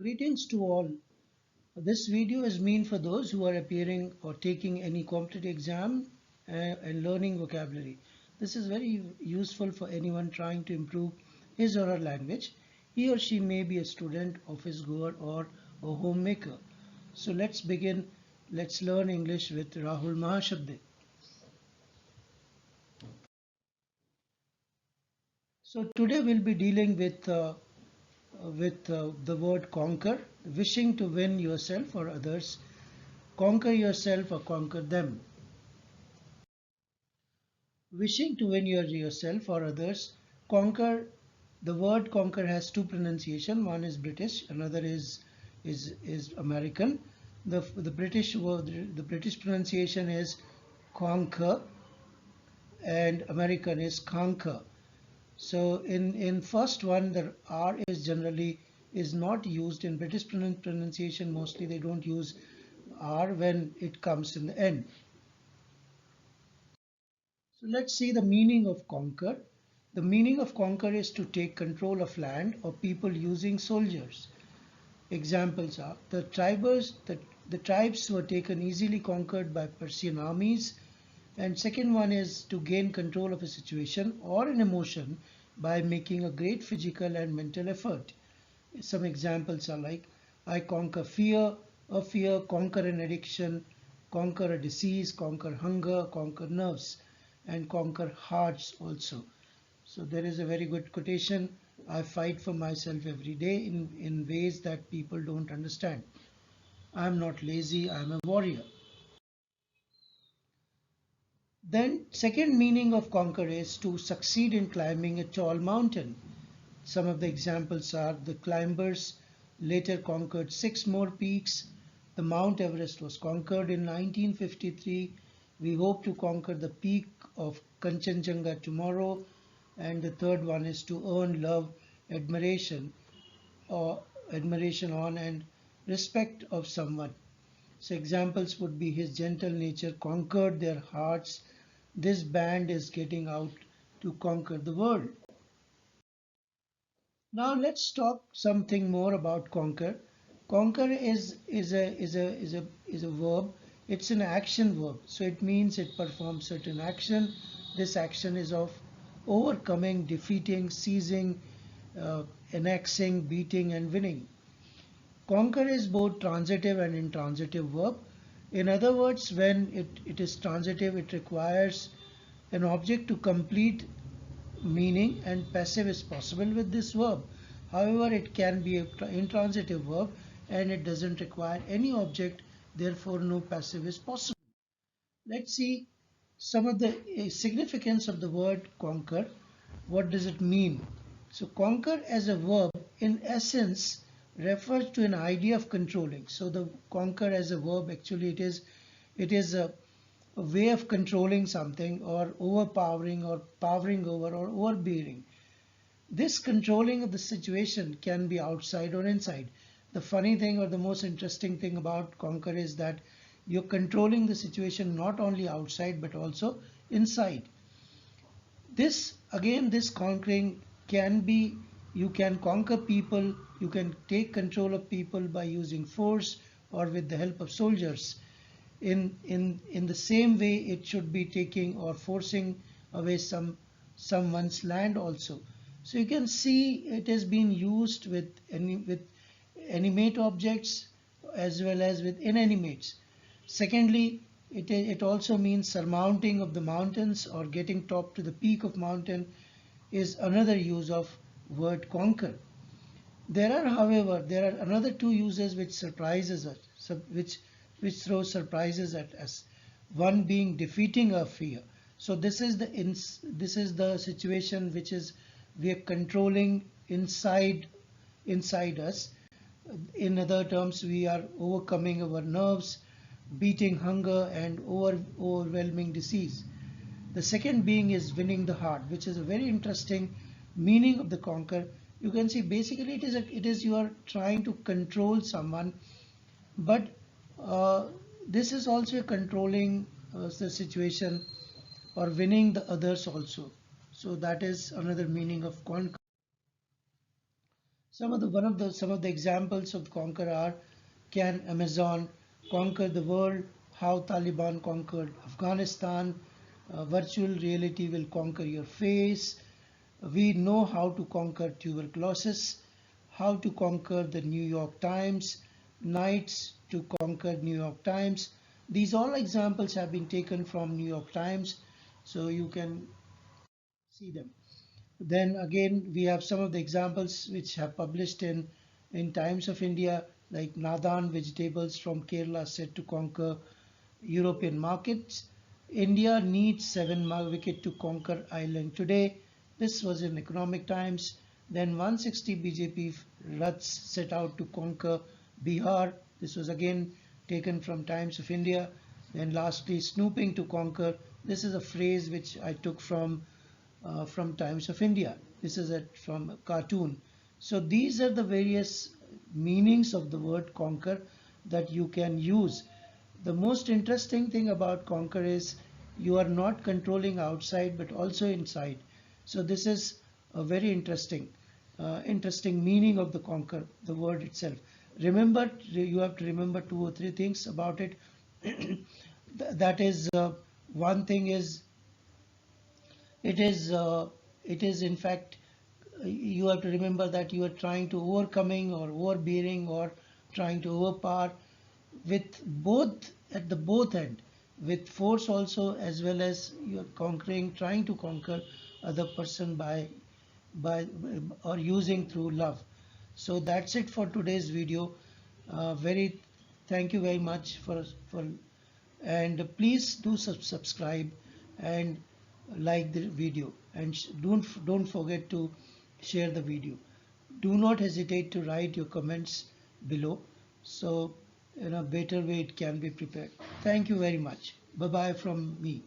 Greetings to all. This video is meant for those who are appearing or taking any competitive exam and learning vocabulary. This is very useful for anyone trying to improve his or her language. He or she may be a student, office goer, or a homemaker. So let's begin. Let's learn English with Rahul Mahashabde. So today we'll be dealing with the word conquer, wishing to win yourself or others, conquer yourself or conquer them. Wishing to win yourself or others, conquer. The word conquer has two pronunciation. One is British, another is American. The British word, the British pronunciation is conquer, and American is conquer. So in first one, the R is generally is not used in British pronunciation. Mostly they don't use R when it comes in the end. So let's see the meaning of conquer. The meaning of conquer is to take control of land or people using soldiers. Examples are the tribes were taken easily conquered by Persian armies. And second one is to gain control of a situation or an emotion by making a great physical and mental effort. Some examples are like I conquer fear, a fear, conquer an addiction, conquer a disease, conquer hunger, conquer nerves, and conquer hearts also. So there is a very good quotation. I fight for myself every day in ways that people don't understand. I am not lazy, I am a warrior. Then second meaning of conquer is to succeed in climbing a tall mountain. Some of the examples are the climbers later conquered 6 more peaks. The Mount Everest was conquered in 1953. We hope to conquer the peak of Kanchenjunga tomorrow. And the third one is to earn love, admiration, or admiration on and respect of someone. So examples would be his gentle nature conquered their hearts. This band is getting out to conquer the world. Now let's talk something more about conquer. Conquer is a verb. It's an action verb. So it means it performs certain action. This action is of overcoming, defeating, seizing, annexing, beating, and winning. Conquer is both transitive and intransitive verb. In other words, when it is transitive, it requires an object to complete meaning, and passive is possible with this verb. However, it can be an intransitive verb and it doesn't require any object, therefore no passive is possible. Let's see some of the significance of the word conquer. What does it mean? So conquer as a verb in essence refers to an idea of controlling. So the conquer as a verb, actually it is a way of controlling something or overpowering or powering over or overbearing. This controlling of the situation can be outside or inside. The funny thing or the most interesting thing about conquer is that you're controlling the situation not only outside but also inside. This conquering can be, you can conquer people, you can take control of people by using force or with the help of soldiers. In the same way, it should be taking or forcing away someone's land also. So you can see it has been used with animate objects as well as with inanimates. Secondly, it also means surmounting of the mountains or getting top to the peak of mountain is another use of word conquer. However, there are another two uses which surprises us, which throws surprises at us. One being defeating a fear. So this is the situation which is we are controlling inside us. In other terms, we are overcoming our nerves, beating hunger, and overwhelming disease. The second being is winning the heart, which is a very interesting meaning of the conquer. You can see basically it is you are trying to control someone, but this is also controlling the situation or winning the others also. So that is another meaning of conquer. Some of the examples of conquer are: can Amazon conquer the world? How Taliban conquered Afghanistan? Virtual reality will conquer your face. We know how to conquer tuberculosis. How to conquer the New York Times. Nights to conquer New York Times. These all examples have been taken from New York Times, so you can see them. Then again, we have some of the examples which have published in Times of India, like Nadan vegetables from Kerala set to conquer European markets. India needs 7 wicket to conquer Ireland today. This was in Economic Times. Then 160 BJP Raths set out to conquer Bihar. This was again taken from Times of India. Then lastly, snooping to conquer. This is a phrase which I took from Times of India. This is from a cartoon. So these are the various meanings of the word conquer that you can use. The most interesting thing about conquer is you are not controlling outside but also inside. So this is a very interesting meaning of the conquer, the word itself. Remember, you have to remember 2 or 3 things about it. That is, one thing is it is in fact, you have to remember that you are trying to overcoming or overbearing or trying to overpower with both, at the both end, with force also, as well as you are conquering, trying to conquer other person by or using through love. So that's it for today's video. Very Thank you very much for and please do subscribe and like the video, and don't forget to share the video. Do not hesitate to write your comments below, so in a better way it can be prepared. Thank you very much. Bye bye from me.